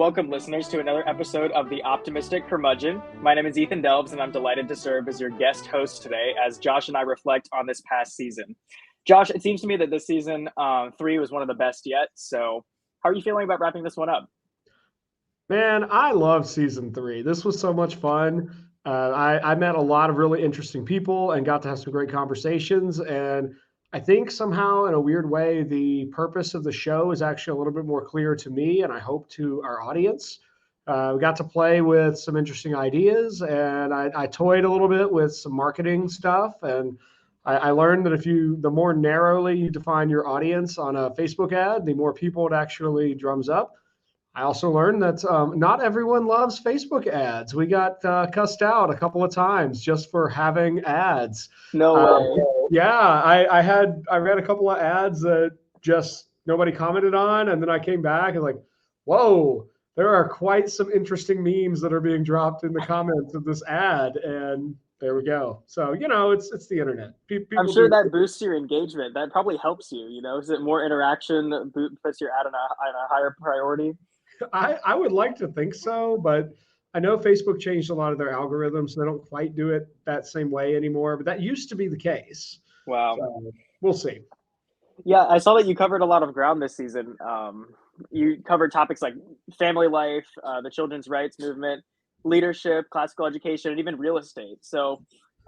Welcome, listeners, to another episode of the Optimistic Curmudgeon. My name is Ethan Delbs, and I'm delighted to serve as your guest host today as Josh and I reflect on this past season. Josh, it seems to me that this season 3 was one of the best yet. So how are you feeling about wrapping this one up? Man, I love season 3. This was so much fun. I met a lot of really interesting people and got to have some great conversations. And I think somehow, in a weird way, the purpose of the show is actually a little bit more clear to me, and I hope to our audience. We got to play with some interesting ideas, and I toyed a little bit with some marketing stuff. And I learned that the more narrowly you define your audience on a Facebook ad, the more people it actually drums up. I also learned that not everyone loves Facebook ads. We got cussed out a couple of times just for having ads. No way. Yeah, I read a couple of ads that just nobody commented on, and then I came back and like, whoa, there are quite some interesting memes that are being dropped in the comments of this ad, and there we go. So it's the internet. I'm People sure do. that boosts your engagement. That probably helps you. Is it more interaction puts your ad on a higher priority? I would like to think so, but I know Facebook changed a lot of their algorithms, so they don't quite do it that same way anymore. But that used to be the case. Wow. So we'll see. Yeah, I saw that you covered a lot of ground this season. You covered topics like family life, the children's rights movement, leadership, classical education, and even real estate. So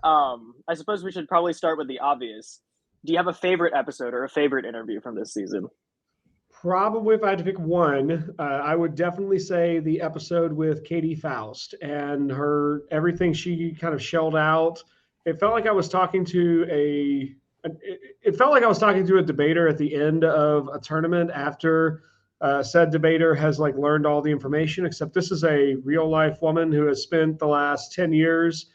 I suppose we should probably start with the obvious. Do you have a favorite episode or a favorite interview from this season? Probably, if I had to pick one, I would definitely say the episode with Katie Faust and her everything she kind of shelled out. It felt like I was talking to it felt like I was talking to a debater at the end of a tournament after said debater has like learned all the information. Except this is a real life woman who has spent the last 10 years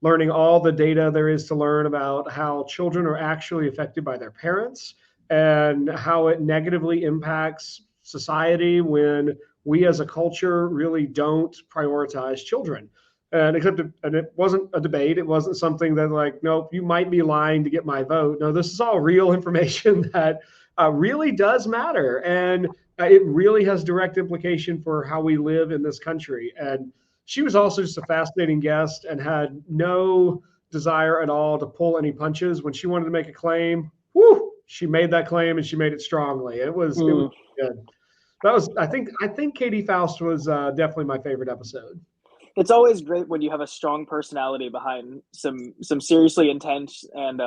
learning all the data there is to learn about how children are actually affected by their parents and how it negatively impacts society when we as a culture really don't prioritize children. And it wasn't a debate. It wasn't something that like, nope, you might be lying to get my vote. No, this is all real information that really does matter. And it really has direct implication for how we live in this country. And she was also just a fascinating guest and had no desire at all to pull any punches. When she wanted to make a claim, whoo, she made that claim and she made it strongly. It was good. That was I think Katie Faust was definitely my favorite episode. It's always great when you have a strong personality behind some seriously intense and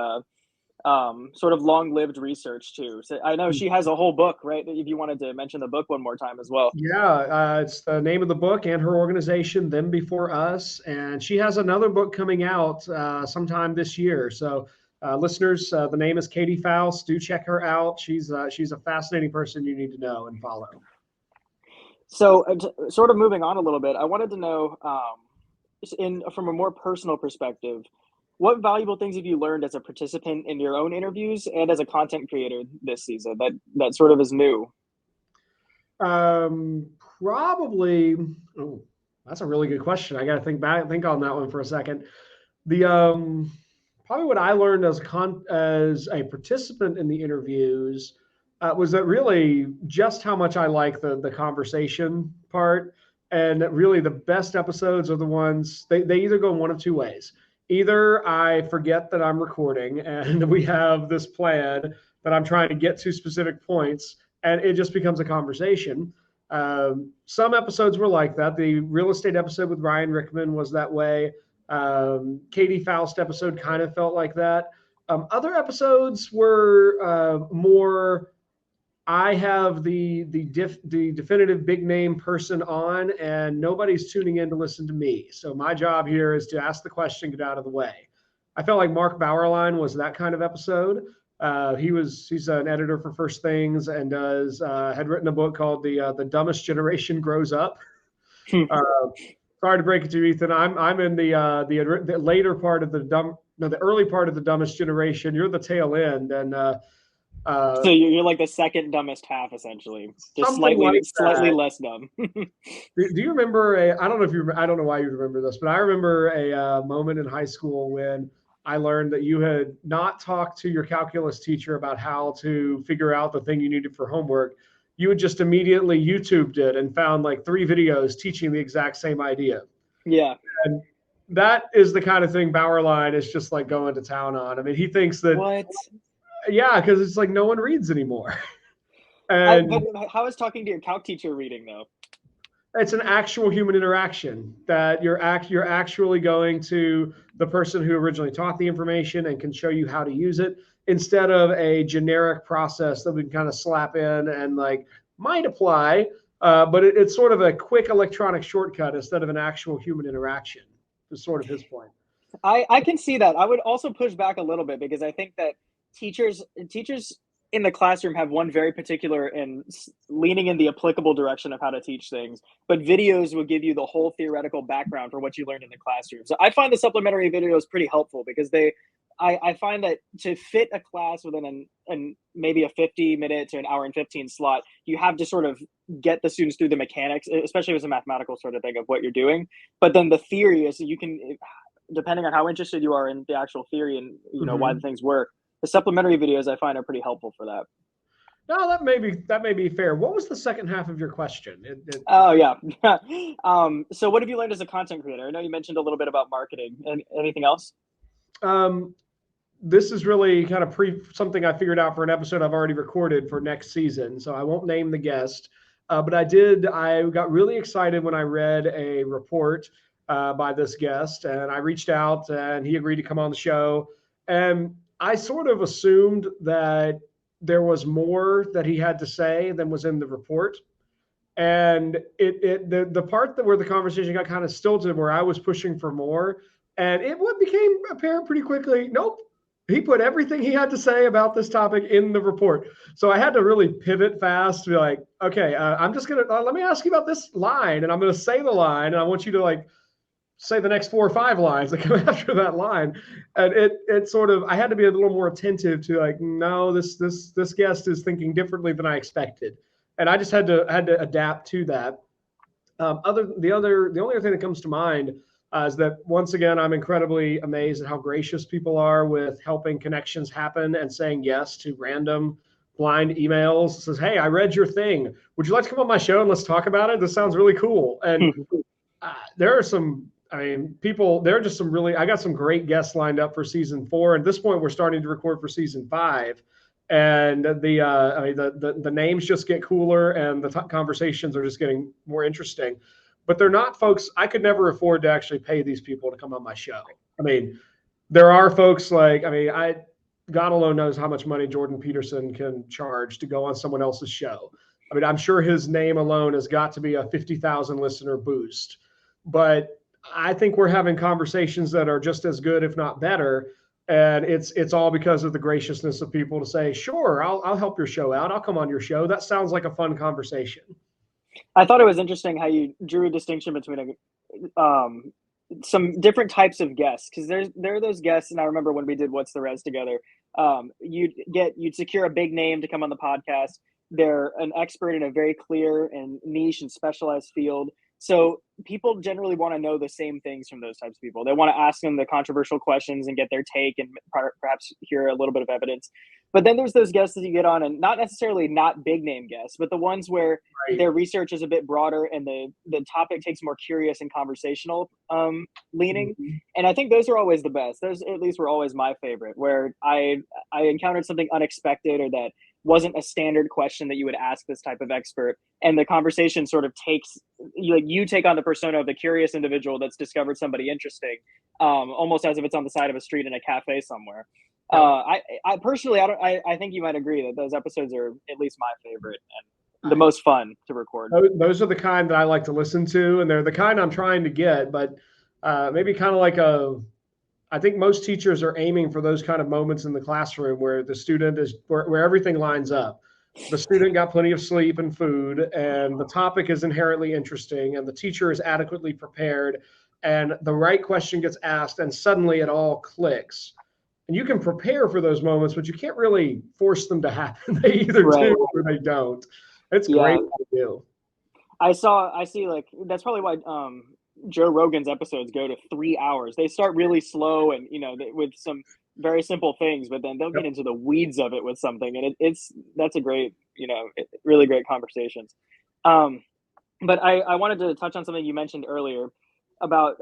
sort of long-lived research too. So I know she has a whole book, right? If you wanted to mention the book one more time as well. Yeah, it's the name of the book and her organization, Them Before Us, and she has another book coming out sometime this year. So, listeners, the name is Katie Faust. Do check her out. She's a fascinating person you need to know and follow. So, sort of moving on a little bit, I wanted to know, from a more personal perspective, what valuable things have you learned as a participant in your own interviews and as a content creator this season that sort of is new? Probably. Oh, that's a really good question. I got to think on that one for a second. The probably what I learned as a participant in the interviews was that really just how much I like the conversation part, and that really the best episodes are the ones they either go one of two ways. Either I forget that I'm recording and we have this plan that I'm trying to get to specific points, and it just becomes a conversation. Some episodes were like that. The real estate episode with Ryan Rickman was that way. Katie Faust episode kind of felt like that. Other episodes were more. I have the definitive big name person on, and nobody's tuning in to listen to me. So my job here is to ask the question, get out of the way. I felt like Mark Bauerlein was that kind of episode. He's an editor for First Things and had written a book called the Dumbest Generation Grows Up. Sorry to break it to you, Ethan. I'm in the later part of the early part of the Dumbest Generation. You're the tail end, and so you're like the second dumbest half, essentially, just slightly less dumb. Do you remember I don't know why you remember this, but I remember a moment in high school when I learned that you had not talked to your calculus teacher about how to figure out the thing you needed for homework. you would just immediately YouTubed it and found like 3 videos teaching the exact same idea. Yeah. And that is the kind of thing Bauerlein is just like going to town on. I mean, he thinks that, What? yeah, because it's like no one reads anymore. But And how is talking to your calc teacher reading though? it's an actual human interaction that you're actually going to the person who originally taught the information and can show you how to use it, instead of a generic process that we can kind of slap in and like might apply, but it's sort of a quick electronic shortcut instead of an actual human interaction, is sort of his point. I can see that. I would also push back a little bit because I think that teachers in the classroom have one very particular and leaning in the applicable direction of how to teach things, but videos will give you the whole theoretical background for what you learned in the classroom. So I find the supplementary videos pretty helpful because I find that to fit a class within an maybe a 50-minute to an hour and 15 slot, you have to sort of get the students through the mechanics, especially if it's a mathematical sort of thing of what you're doing. But then the theory is you can, depending on how interested you are in the actual theory and why the things work, the supplementary videos I find are pretty helpful for that. No, that may be fair. What was the second half of your question? Oh yeah. So what have you learned as a content creator? I know you mentioned a little bit about marketing. Anything else? This is really kind of something I figured out for an episode I've already recorded for next season, so I won't name the guest. But I got really excited when I read a report by this guest, and I reached out and he agreed to come on the show. And I sort of assumed that there was more that he had to say than was in the report. And the part where the conversation got kind of stilted, where I was pushing for more, and it became apparent pretty quickly, nope, he put everything he had to say about this topic in the report. So I had to really pivot fast to be like, okay, I'm just going to, let me ask you about this line, and I'm going to say the line, and I want you to like say the next 4 or 5 lines that come after that line. And it sort of, I had to be a little more attentive to like, no, this guest is thinking differently than I expected. And I just had to adapt to that. The only other thing that comes to mind is that once again, I'm incredibly amazed at how gracious people are with helping connections happen and saying yes to random blind emails. It says, hey, I read your thing. Would you like to come on my show and let's talk about it? This sounds really cool. And there are some, I mean, people, there are just some really, I got some great guests lined up for season 4. At this point, we're starting to record for season 5. And the names just get cooler and the conversations are just getting more interesting. But they're not folks, I could never afford to actually pay these people to come on my show. I mean, there are folks like, God alone knows how much money Jordan Peterson can charge to go on someone else's show. I mean, I'm sure his name alone has got to be a 50,000 listener boost. But I think we're having conversations that are just as good, if not better. And it's all because of the graciousness of people to say, sure, I'll help your show out. I'll come on your show. That sounds like a fun conversation. I thought it was interesting how you drew a distinction between some different types of guests, because there are those guests, and I remember when we did What's the Res together, you'd secure a big name to come on the podcast. They're an expert in a very clear and niche and specialized field. So people generally want to know the same things from those types of people. They want to ask them the controversial questions and get their take and perhaps hear a little bit of evidence. But then there's those guests that you get on, and not necessarily not big name guests, but the ones where their research is a bit broader and the topic takes more curious and conversational leaning. And I think those are always the best. Those at least were always my favorite, where I encountered something unexpected or that wasn't a standard question that you would ask this type of expert, and the conversation sort of takes you take on the persona of the curious individual that's discovered somebody interesting, almost as if it's on the side of a street in a cafe somewhere. I personally, I think you might agree that those episodes are at least my favorite and the most fun to record. Those are the kind that I like to listen to, and they're the kind I'm trying to get, but maybe kind of like I think most teachers are aiming for those kind of moments in the classroom where the student is, where everything lines up. The student got plenty of sleep and food, and the topic is inherently interesting, and the teacher is adequately prepared, and the right question gets asked, and suddenly it all clicks. And you can prepare for those moments, but you can't really force them to happen. They either do or they don't. It's great to do. I see, like, that's probably why Joe Rogan's episodes go to 3 hours. They start really slow and, with some very simple things, but then they'll get Yep. into the weeds of it with something, and it's that's a great, really great conversations. Um, but I wanted to touch on something you mentioned earlier about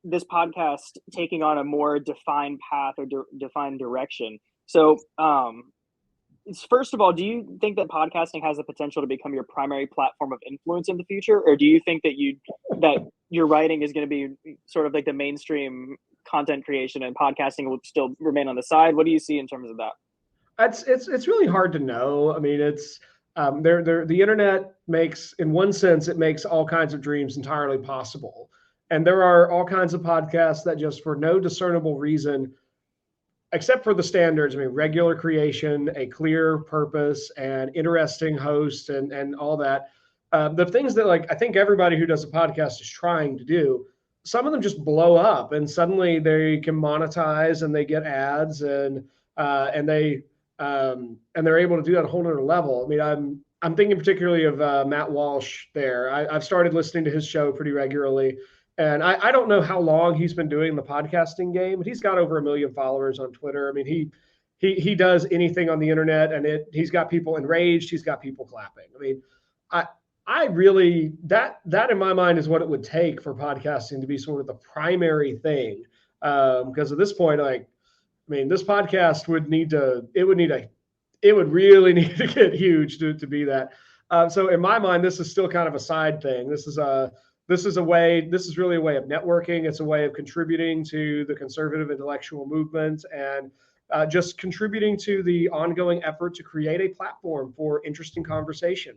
this podcast taking on a more defined path or defined direction. So, first of all, do you think that podcasting has the potential to become your primary platform of influence in the future, or do you think that your writing is going to be sort of like the mainstream content creation and podcasting will still remain on the side? What do you see in terms of that? It's really hard to know. I mean, it's the internet makes, in one sense, it makes all kinds of dreams entirely possible. And there are all kinds of podcasts that just for no discernible reason, except for the standards, I mean, regular creation, a clear purpose, and interesting host, and all that. The things that, like, I think everybody who does a podcast is trying to do. Some of them just blow up, and suddenly they can monetize, and they get ads, and they're able to do that at a whole nother level. I mean, I'm thinking particularly of Matt Walsh. There, I've started listening to his show pretty regularly. And I don't know how long he's been doing the podcasting game, but he's got over 1 million followers on Twitter. I mean, he does anything on the internet, and he's got people enraged. He's got people clapping. I mean, I I really that in my mind is what it would take for podcasting to be sort of the primary thing. Because at this point, like, I mean, this podcast would need to it would really need to get huge to be that. So in my mind, this is still kind of a side thing. This is really a way of networking. It's a way of contributing to the conservative intellectual movement, and just contributing to the ongoing effort to create a platform for interesting conversation.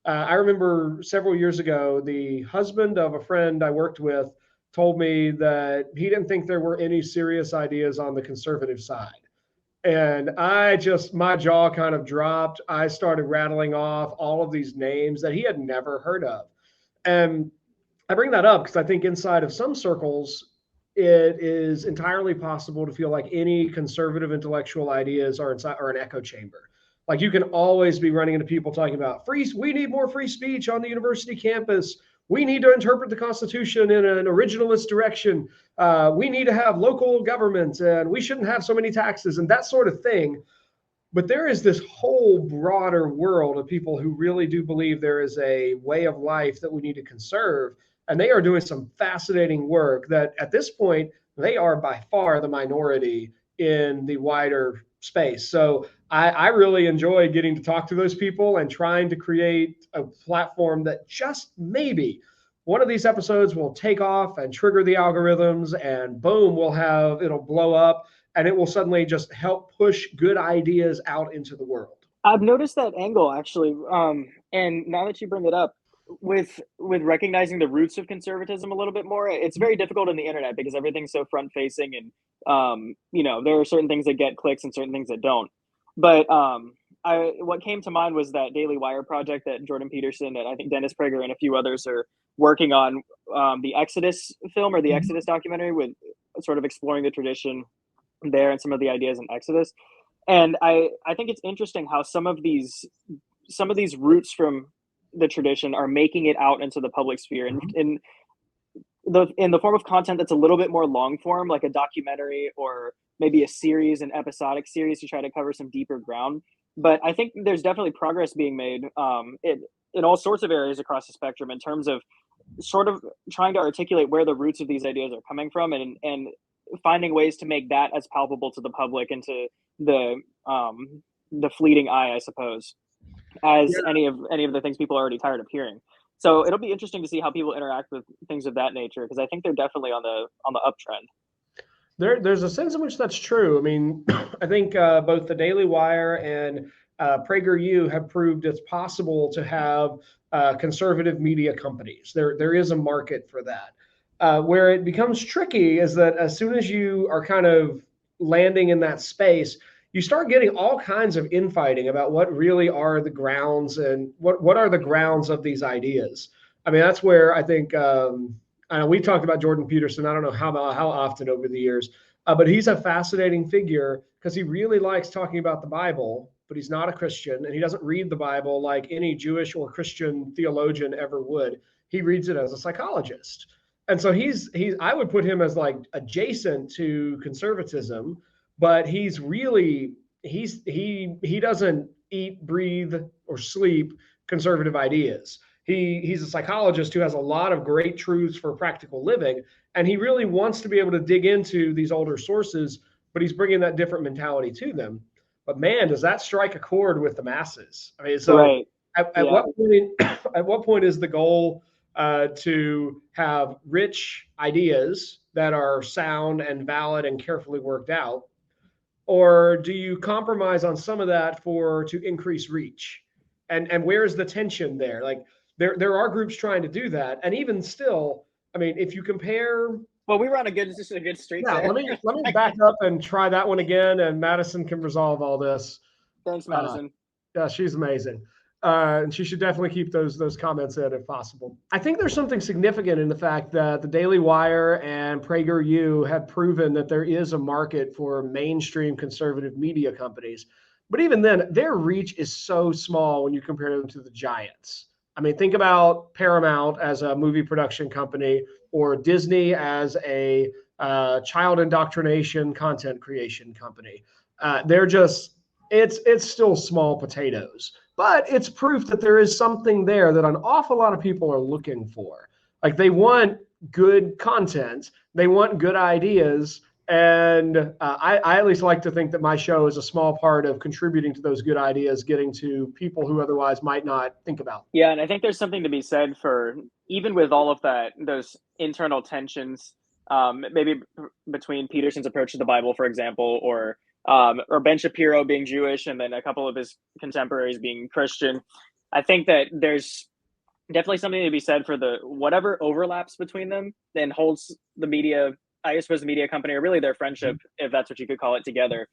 I remember several years ago, the husband of a friend I worked with told me that he didn't think there were any serious ideas on the conservative side. And my jaw kind of dropped. I started rattling off all of these names that he had never heard of. And I bring that up because I think inside of some circles, it is entirely possible to feel like any conservative intellectual ideas are an echo chamber. Like, you can always be running into people talking about we need more free speech on the university campus. We need to interpret the Constitution in an originalist direction. We need to have local government, and we shouldn't have so many taxes and that sort of thing. But there is this whole broader world of people who really do believe there is a way of life that we need to conserve. And they are doing some fascinating work that at this point, they are by far the minority in the wider space. So I really enjoy getting to talk to those people and trying to create a platform that just maybe one of these episodes will take off and trigger the algorithms, and boom, it'll blow up, and it will suddenly just help push good ideas out into the world. I've noticed that angle actually, and now that you bring it up, with recognizing the roots of conservatism a little bit more, it's very difficult in the internet because everything's so front facing, and there are certain things that get clicks and certain things that don't. But what came to mind was that Daily Wire project that Jordan Peterson and I think Dennis Prager and a few others are working on, the Exodus film or the Exodus documentary, with sort of exploring the tradition there and some of the ideas in Exodus. And I think it's interesting how some of these roots from the tradition are making it out into the public sphere, and in the form of content that's a little bit more long form, like a documentary or maybe a series, an episodic series, to try to cover some deeper ground. But I think there's definitely progress being made in all sorts of areas across the spectrum in terms of sort of trying to articulate where the roots of these ideas are coming from, and finding ways to make that as palpable to the public and to the fleeting eye, I suppose, as Yeah. any of the things people are already tired of hearing. So it'll be interesting to see how people interact with things of that nature, because I think they're definitely on the uptrend. There's a sense in which that's true. I mean, I think both the Daily Wire and PragerU have proved it's possible to have conservative media companies. There is a market for that. Where it becomes tricky is that as soon as you are kind of landing in that space, you start getting all kinds of infighting about what really are the grounds, and what are the grounds of these ideas. I mean, that's where I think I know we talked about Jordan Peterson. I don't know how often over the years, but he's a fascinating figure because he really likes talking about the Bible, but he's not a Christian, and he doesn't read the Bible like any Jewish or Christian theologian ever would. He reads it as a psychologist. And so he's I would put him as like adjacent to conservatism, but he doesn't eat, breathe, or sleep conservative ideas. He's a psychologist who has a lot of great truths for practical living, and he really wants to be able to dig into these older sources, but he's bringing that different mentality to them. But man, does that strike a chord with the masses? I mean, so Right. at Yeah. what point at what point is the goal to have rich ideas that are sound and valid and carefully worked out, or do you compromise on some of that for to increase reach? And where's the tension there? Like there are groups trying to do that, and even still, I mean, if you compare, Well, we were on just a good streak yeah, there. let me back up and try that one again, and Madison can resolve all this. Thanks, Uh, Madison. yeah, she's amazing. And she should definitely keep those comments in if possible. I think there's something significant in the fact that the Daily Wire and PragerU have proven that there is a market for mainstream conservative media companies. But even then, their reach is so small when you compare them to the giants. I mean, think about Paramount as a movie production company or Disney as a child indoctrination content creation company. They're just it's still small potatoes, but it's proof that there is something there that an awful lot of people are looking for. Like they want good content, they want good ideas, and I at least like to think that my show is a small part of contributing to those good ideas getting to people who otherwise might not think about. Yeah, and I think there's something to be said for even with all of that, those internal tensions, maybe between Peterson's approach to the Bible, for example, or Ben Shapiro being Jewish and then a couple of his contemporaries being Christian. I think that there's definitely something to be said for the whatever overlaps between them then holds the media, I suppose the media company, or really their friendship, if that's what you could call it, together.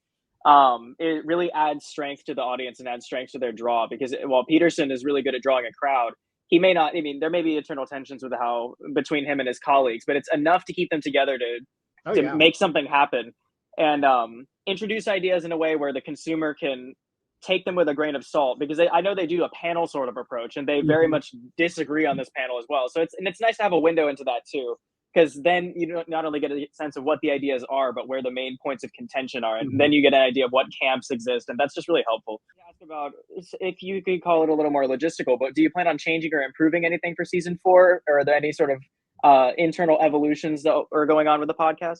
It really adds strength to the audience and adds strength to their draw because while Peterson is really good at drawing a crowd, he may not. I mean, there may be internal tensions with how between him and his colleagues, but it's enough to keep them together Oh to yeah. make something happen and introduce ideas in a way where the consumer can take them with a grain of salt because I know they do a panel sort of approach and they very Mhm. much disagree on this panel as well. So it's nice to have a window into that too because then you not only get a sense of what the ideas are, but where the main points of contention are, and then Mhm. you get an idea of what camps exist, and that's just really helpful. Ask about if you could call it a little more logistical, but do you plan on changing or improving anything for season 4, or are there any sort of internal evolutions that are going on with the podcast?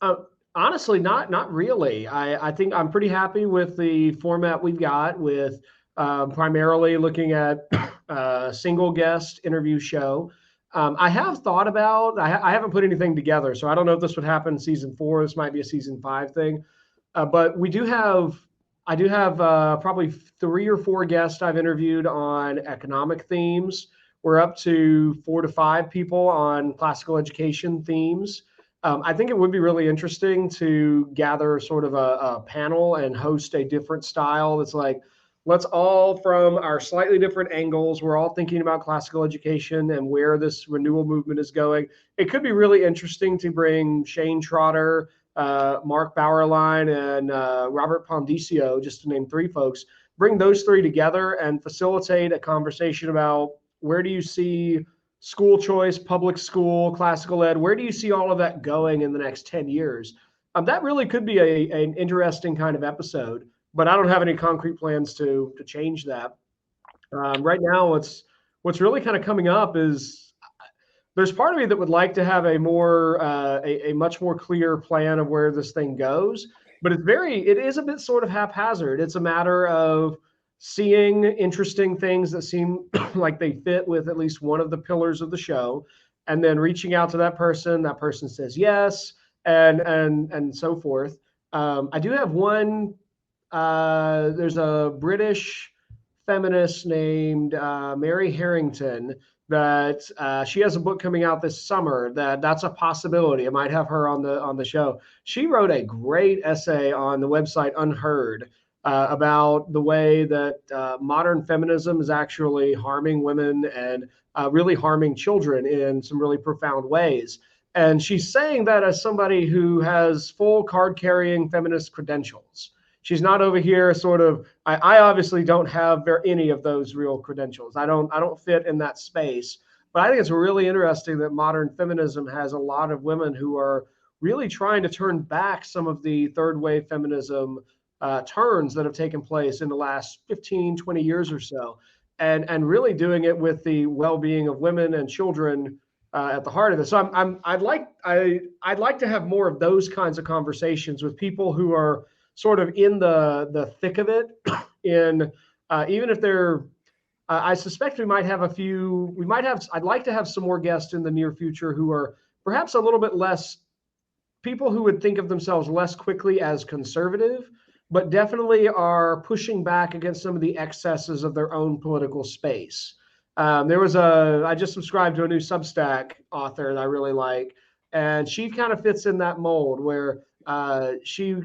Uh, Honestly, not really. I think I'm pretty happy with the format we've got with primarily looking at a single guest interview show. I have thought about. I haven't put anything together, so I don't know if this would happen in season 4. This might be a season 5 thing, but we do have. I do have probably 3 or 4 guests I've interviewed on economic themes. We're up to 4 to 5 people on classical education themes. I think it would be really interesting to gather sort of a panel and host a different style that's like, let's all from our slightly different angles, we're all thinking about classical education and where this renewal movement is going. It could be really interesting to bring Shane Trotter, Mark Bauerlein, and Robert Pondicio, just to name 3 folks, bring those 3 together and facilitate a conversation about where do you see school choice, public school, classical ed, where do you see all of that going in the next 10 years? That really could be an interesting kind of episode, but I don't have any concrete plans to change that. Right now, what's really kind of coming up is there's part of me that would like to have a much more clear plan of where this thing goes, but it is a bit sort of haphazard. It's a matter of seeing interesting things that seem like they fit with at least one of the pillars of the show, and then reaching out to that person. That person says yes, and so forth. I do have one. There's a British feminist named Mary Harrington that she has a book coming out this summer that's a possibility. I might have her on the show. She wrote a great essay on the website Unheard about the way that modern feminism is actually harming women and really harming children in some really profound ways. And she's saying that as somebody who has full card carrying feminist credentials. She's not over here sort of. I obviously don't have any of those real credentials. I don't fit in that space. But I think it's really interesting that modern feminism has a lot of women who are really trying to turn back some of the third wave feminism turns that have taken place in the last 15, 20 years or so, and really doing it with the well-being of women and children at the heart of it. So I'd like to have more of those kinds of conversations with people who are sort of in the thick of it. In even if they're, I suspect we might have a few. We might have. I'd like to have some more guests in the near future who are perhaps a little bit less people who would think of themselves less quickly as conservative, but definitely are pushing back against some of the excesses of their own political space. I just subscribed to a new Substack author that I really like, and she kind of fits in that mold where she's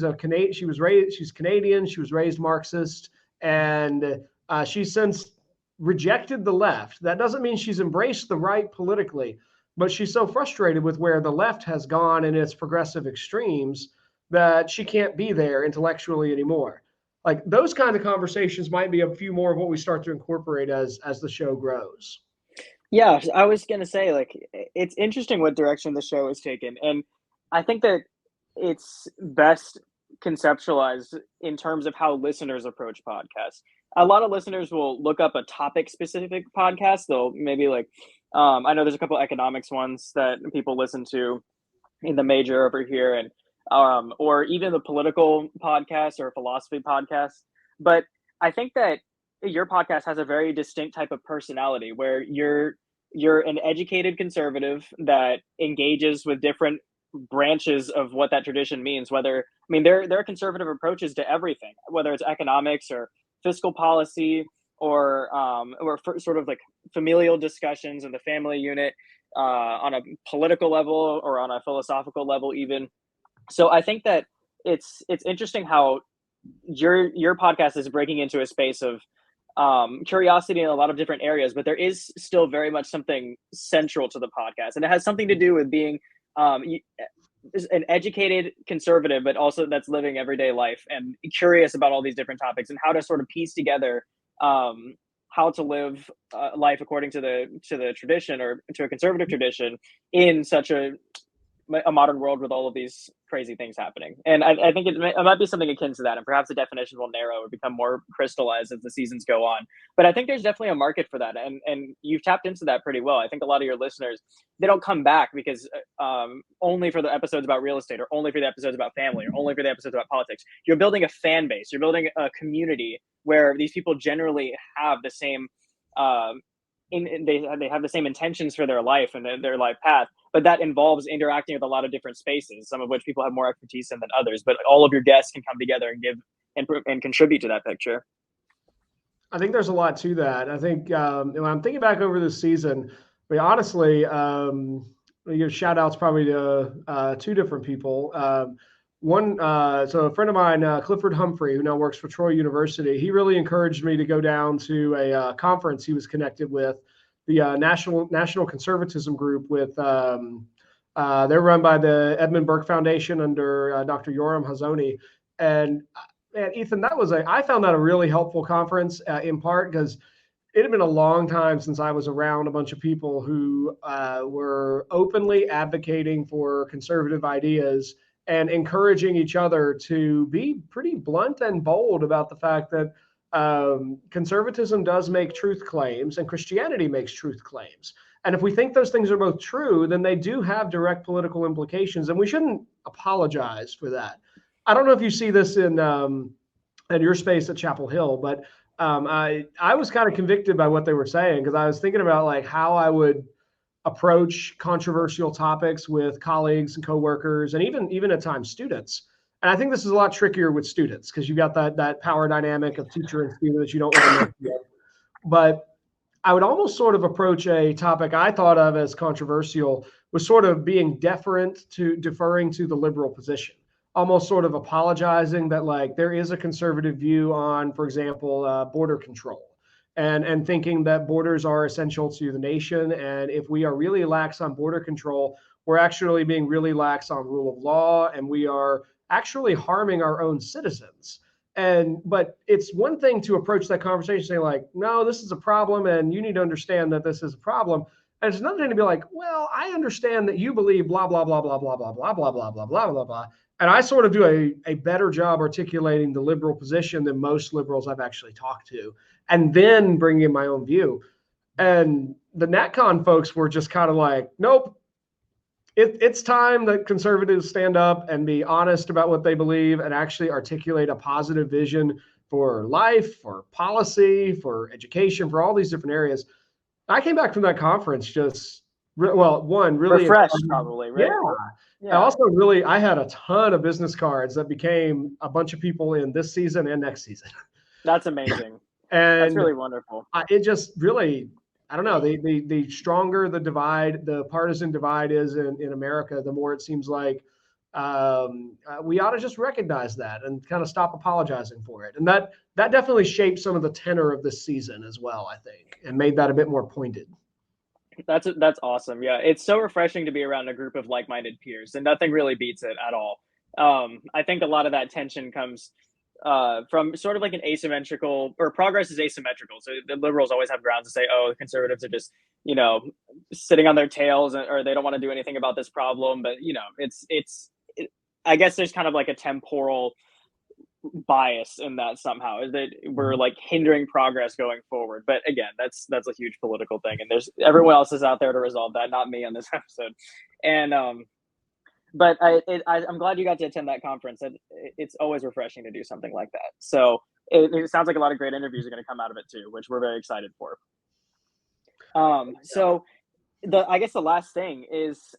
a Canadian. She's Canadian. She was raised Marxist, and she's since rejected the left. That doesn't mean she's embraced the right politically, but she's so frustrated with where the left has gone in its progressive extremes that she can't be there intellectually anymore. Like those kinds of conversations might be a few more of what we start to incorporate as the show grows. Yeah, I was gonna say, like, it's interesting what direction the show has taken, and I think that it's best conceptualized in terms of how listeners approach podcasts. A lot of listeners will look up a topic-specific podcast. They'll maybe like, I know there's a couple economics ones that people listen to in the major over here, and or even the political podcasts or philosophy podcasts. But I think that your podcast has a very distinct type of personality where you're an educated conservative that engages with different branches of what that tradition means. Whether, I mean, there are conservative approaches to everything, whether it's economics or fiscal policy or sort of like familial discussions in the family unit, on a political level or on a philosophical level even. So I think that it's interesting how your podcast is breaking into a space of curiosity in a lot of different areas, but there is still very much something central to the podcast, and it has something to do with being an educated conservative, but also that's living everyday life and curious about all these different topics and how to sort of piece together how to live life according to the tradition or to a conservative tradition in such a modern world with all of these crazy things happening. And I think it might be something akin to that, and perhaps the definition will narrow or become more crystallized as the seasons go on. But I think there's definitely a market for that, and you've tapped into that pretty well. I think a lot of your listeners, they don't come back because only for the episodes about real estate or only for the episodes about family or only for the episodes about politics. You're building a fan base. You're building a community where these people generally have the same they have the same intentions for their life and their life path, but that involves interacting with a lot of different spaces, some of which people have more expertise in than others. But all of your guests can come together and give and contribute to that picture. I think there's a lot to that. I think when I'm thinking back over this season, I mean, honestly, give shout outs probably to two different people. One, so a friend of mine, Clifford Humphrey, who now works for Troy University, he really encouraged me to go down to a conference he was connected with, the National Conservatism Group. With they're run by the Edmund Burke Foundation under Dr. Yoram Hazony. And Ethan, I found that a really helpful conference, in part because it had been a long time since I was around a bunch of people who were openly advocating for conservative ideas and encouraging each other to be pretty blunt and bold about the fact that conservatism does make truth claims and Christianity makes truth claims. And if we think those things are both true, then they do have direct political implications, and we shouldn't apologize for that. I don't know if you see this in your space at Chapel Hill, but I was kind of convicted by what they were saying, because I was thinking about like how I would approach controversial topics with colleagues and coworkers, and even at times students. And I think this is a lot trickier with students because you got that power dynamic of teacher and student that you don't really know yet. But I would almost sort of approach a topic I thought of as controversial was sort of being deferring to the liberal position, almost sort of apologizing that like there is a conservative view on, for example, border control. And thinking that borders are essential to the nation. And if we are really lax on border control, we're actually being really lax on rule of law, and we are actually harming our own citizens. But it's one thing to approach that conversation saying like, no, this is a problem and you need to understand that this is a problem. And it's another thing to be like, well, I understand that you believe blah, blah, blah, blah, blah, blah, blah, blah, blah, blah, blah, blah, blah. And I sort of do a better job articulating the liberal position than most liberals I've actually talked to, and then bring in my own view. And the NatCon folks were just kind of like, nope, it's time that conservatives stand up and be honest about what they believe and actually articulate a positive vision for life, for policy, for education, for all these different areas. I came back from that conference just, well, one, really refreshed, excited. probably, right? Yeah. I Yeah, also really, I had a ton of business cards that became a bunch of people in this season and next season. that's amazing. That's And really wonderful. it just really, I don't know, the stronger the divide, the partisan divide is in America, the more it seems like we ought to just recognize that and kind of stop apologizing for it. And that definitely shaped some of the tenor of this season as well, I think, and made that a bit more pointed. That's awesome. Yeah, it's so refreshing to be around a group of like-minded peers, and nothing really beats it at all. I think a lot of that tension comes from sort of like an asymmetrical, or progress is asymmetrical. So the liberals always have grounds to say, oh, the conservatives are just, sitting on their tails, or they don't want to do anything about this problem. But I guess there's kind of like a temporal bias in that somehow, is that we're like hindering progress going forward. But again, that's a huge political thing, and there's everyone else is out there to resolve that, not me on this episode. And but I'm glad you got to attend that conference. It's always refreshing to do something like that. So it sounds like a lot of great interviews are going to come out of it too, which we're very excited for. So I guess the last thing is,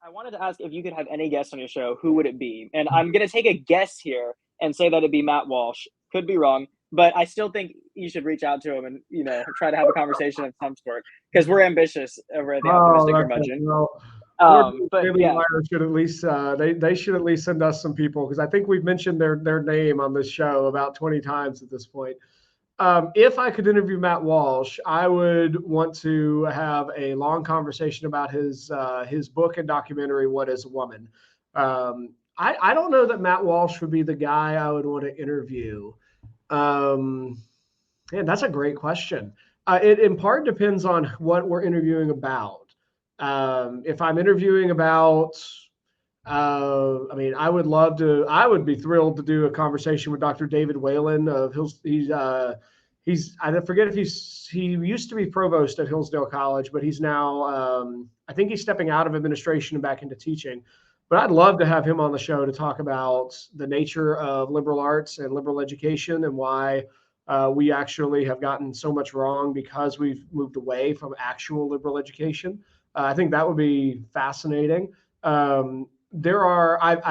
I wanted to ask if you could have any guest on your show, who would it be? And I'm going to take a guess here and say that it'd be Matt Walsh. Could be wrong, but I still think you should reach out to him and try to have a conversation of some sort, because we're ambitious over at the Optimistic Curmudgeon. But yeah, should at least they should at least send us some people, because I think we've mentioned their name on this show about 20 times at this point. If I could interview Matt Walsh, I would want to have a long conversation about his book and documentary, What is a Woman? I don't know that Matt Walsh would be the guy I would want to interview. Man, that's a great question. It in part depends on what we're interviewing about. If I'm interviewing about, I mean, I would be thrilled to do a conversation with Dr. David Whalen of I forget if he used to be provost at Hillsdale College, but he's now, I think he's stepping out of administration and back into teaching. But I'd love to have him on the show to talk about the nature of liberal arts and liberal education, and why we actually have gotten so much wrong because we've moved away from actual liberal education. I think that would be fascinating. I've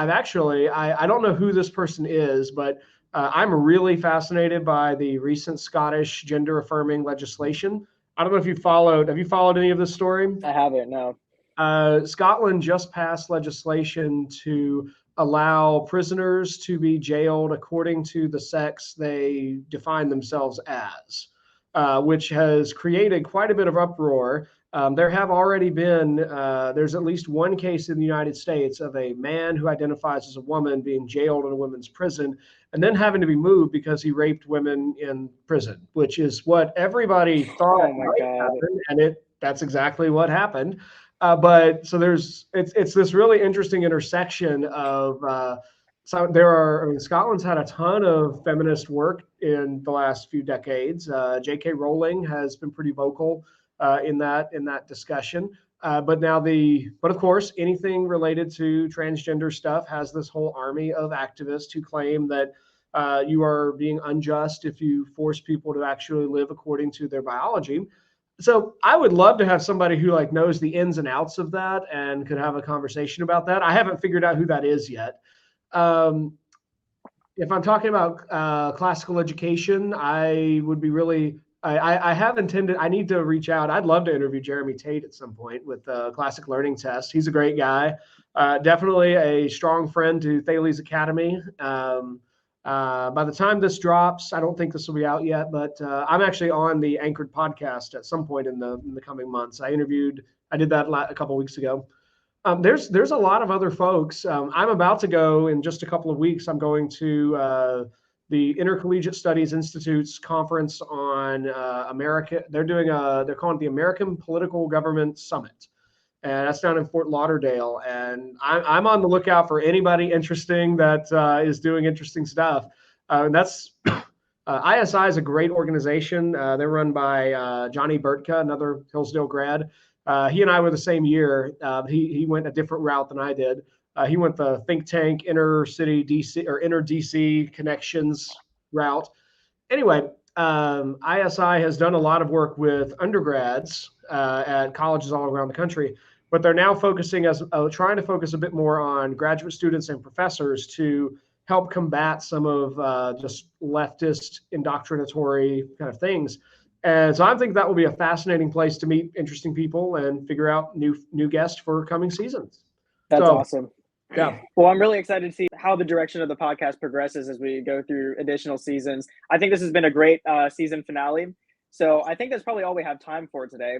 actually, I don't know who this person is, but I'm really fascinated by the recent Scottish gender affirming legislation. I don't know if have you followed any of this story? I haven't, no. Scotland just passed legislation to allow prisoners to be jailed according to the sex they define themselves as, which has created quite a bit of uproar. There have already been, there's at least one case in the United States of a man who identifies as a woman being jailed in a women's prison and then having to be moved because he raped women in prison, which is what everybody thought might happen, and that's exactly what happened. But so it's this really interesting intersection of Scotland's had a ton of feminist work in the last few decades. J.K. Rowling has been pretty vocal in that discussion. But of course, anything related to transgender stuff has this whole army of activists who claim that you are being unjust if you force people to actually live according to their biology. So I would love to have somebody who knows the ins and outs of that and could have a conversation about that. I haven't figured out who that is yet. If I'm talking about classical education, I would be really, I have intended, I need to reach out. I'd love to interview Jeremy Tate at some point with the Classic Learning Test. He's a great guy. Definitely a strong friend to Thales Academy. By the time this drops, I don't think this will be out yet, but I'm actually on the Anchored podcast at some point in the coming months. I did that a couple of weeks ago. There's a lot of other folks. I'm about to go in just a couple of weeks. I'm going to the Intercollegiate Studies Institute's conference on America. They're calling it the American Political Government Summit. And that's down in Fort Lauderdale. And I'm on the lookout for anybody interesting that is doing interesting stuff. And that's ISI is a great organization. They're run by Johnny Burtka, another Hillsdale grad. He and I were the same year. He went a different route than I did. He went the think tank inner city DC or inner DC connections route. Anyway, ISI has done a lot of work with undergrads at colleges all around the country, but they're now trying to focus a bit more on graduate students and professors to help combat some of just leftist indoctrinatory kind of things. And so I think that will be a fascinating place to meet interesting people and figure out new guests for coming seasons. That's awesome. Yeah. Well, I'm really excited to see how the direction of the podcast progresses as we go through additional seasons. I think this has been a great season finale. So I think that's probably all we have time for today.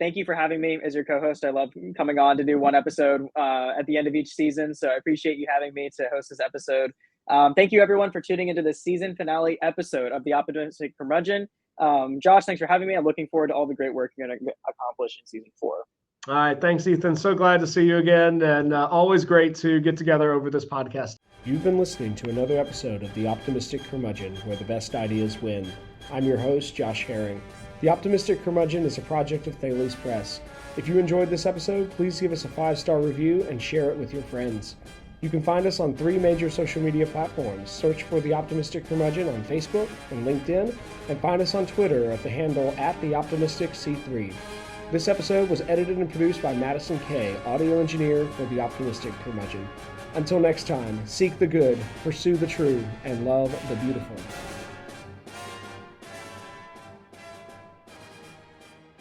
Thank you for having me as your co-host. I love coming on to do one episode at the end of each season. So I appreciate you having me to host this episode. Thank you, everyone, for tuning into this season finale episode of the Optimistic Curmudgeon. Josh, thanks for having me. I'm looking forward to all the great work you're going to accomplish in season 4. All right. Thanks, Ethan. So glad to see you again, and always great to get together over this podcast. You've been listening to another episode of the Optimistic Curmudgeon, where the best ideas win. I'm your host, Josh Herring. The Optimistic Curmudgeon is a project of Thales Press. If you enjoyed this episode, please give us a 5-star review and share it with your friends. You can find us on 3 major social media platforms. Search for The Optimistic Curmudgeon on Facebook and LinkedIn, and find us on Twitter at the handle @TheOptimisticC3. This episode was edited and produced by Madison Kay, audio engineer for The Optimistic Curmudgeon. Until next time, seek the good, pursue the true, and love the beautiful.